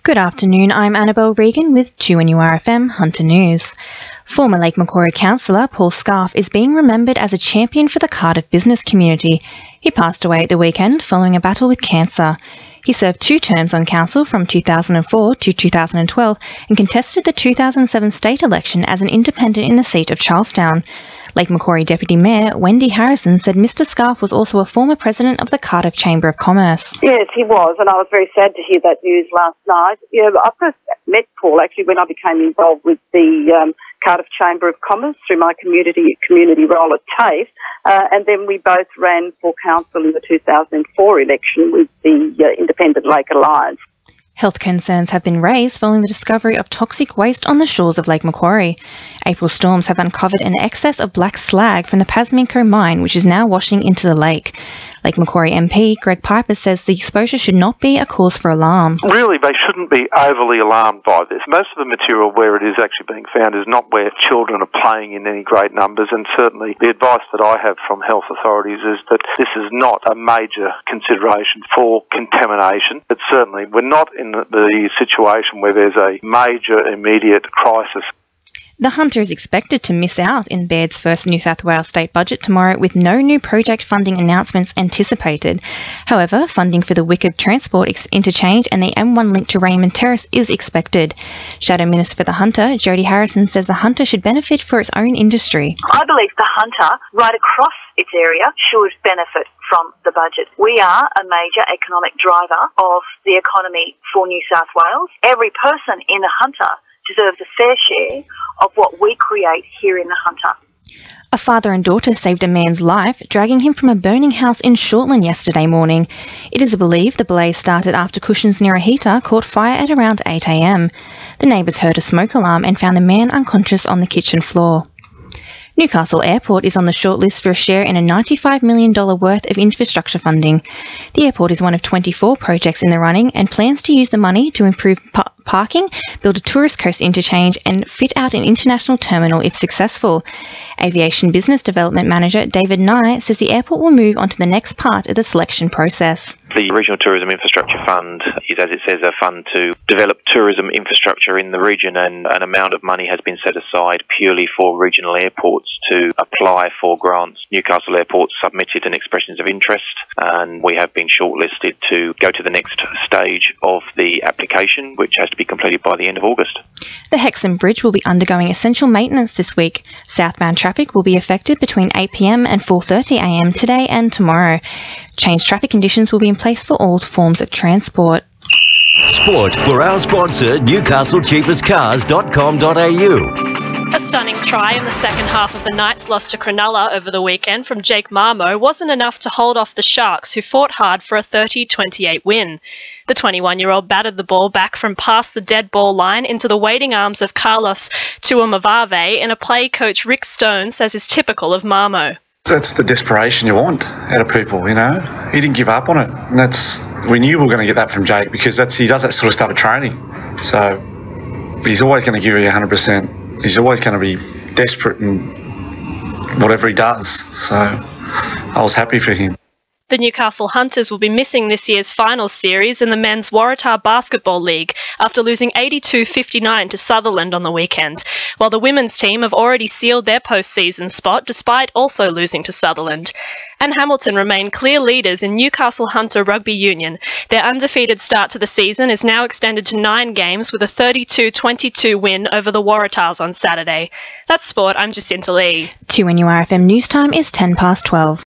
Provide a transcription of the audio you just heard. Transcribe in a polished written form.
Good afternoon, I'm Annabelle Regan with 2NURFM Hunter News. Former Lake Macquarie councillor Paul Scarf is being remembered as a champion for the Cardiff business community. He passed away at the weekend following a battle with cancer. He served 2 terms on council from 2004 to 2012 and contested the 2007 state election as an independent in the seat of Charlestown. Lake Macquarie Deputy Mayor Wendy Harrison said Mr Scarf was also a former president of the Cardiff Chamber of Commerce. Yes, he was, and I was very sad to hear that news last night. Yeah, I first met Paul actually when I became involved with the Cardiff Chamber of Commerce through my community role at TAFE, and then we both ran for council in the 2004 election with the Independent Lake Alliance. Health concerns have been raised following the discovery of toxic waste on the shores of Lake Macquarie. April storms have uncovered an excess of black slag from the Pasminco mine, which is now washing into the lake. Lake Macquarie MP Greg Piper says the exposure should not be a cause for alarm. Really, they shouldn't be overly alarmed by this. Most of the material where it is actually being found is not where children are playing in any great numbers, and certainly the advice that I have from health authorities is that this is not a major consideration for contamination. But certainly we're not in the situation where there's a major immediate crisis. The Hunter is expected to miss out in Baird's first New South Wales state budget tomorrow, with no new project funding announcements anticipated. However, funding for the Wicked Transport Interchange and the M1 link to Raymond Terrace is expected. Shadow Minister for the Hunter, Jodie Harrison, says the Hunter should benefit for its own industry. I believe the Hunter, right across its area, should benefit from the budget. We are a major economic driver of the economy for New South Wales. Every person in the Hunter deserves a fair share of what we create here in the Hunter. A father and daughter saved a man's life, dragging him from a burning house in Shortland yesterday morning. It is believed the blaze started after cushions near a heater caught fire at around 8 a.m. The neighbours heard a smoke alarm and found the man unconscious on the kitchen floor. Newcastle Airport is on the shortlist for a share in a $95 million worth of infrastructure funding. The airport is one of 24 projects in the running and plans to use the money to improve parking, build a tourist coast interchange and fit out an international terminal if successful. Aviation Business Development Manager David Nye says the airport will move on to the next part of the selection process. The Regional Tourism Infrastructure Fund is, as it says, a fund to develop tourism infrastructure in the region, and an amount of money has been set aside purely for regional airports to apply for grants. Newcastle Airport submitted an expressions of interest, and we have been shortlisted to go to the next stage of the application, which has to be completed by the end of August. The Hexham Bridge will be undergoing essential maintenance this week. Southbound traffic will be affected between 8 p.m. and 4:30 a.m. today and tomorrow. Changed traffic conditions will be in place for all forms of transport. Sport for our sponsor, newcastlecheapestcars.com.au. A stunning try in the second half of the Knights' loss to Cronulla over the weekend from Jake Marmo wasn't enough to hold off the Sharks, who fought hard for a 30-28 win. The 21-year-old batted the ball back from past the dead ball line into the waiting arms of Carlos Tuamavave in a play coach Rick Stone says is typical of Marmo. That's the desperation you want out of people, you know. He didn't give up on it. And we knew we were going to get that from Jake, because he does that sort of stuff at training. So he's always going to give you 100%. He's always going to be desperate in whatever he does. So I was happy for him. The Newcastle Hunters will be missing this year's finals series in the Men's Waratah Basketball League after losing 82-59 to Sutherland on the weekend, while the women's team have already sealed their postseason spot despite also losing to Sutherland. And Hamilton remain clear leaders in Newcastle Hunter Rugby Union. Their undefeated start to the season is now extended to 9 games with a 32-22 win over the Waratahs on Saturday. That's sport. I'm Jacinta Lee. 2NURFM News Time is 10 past 12.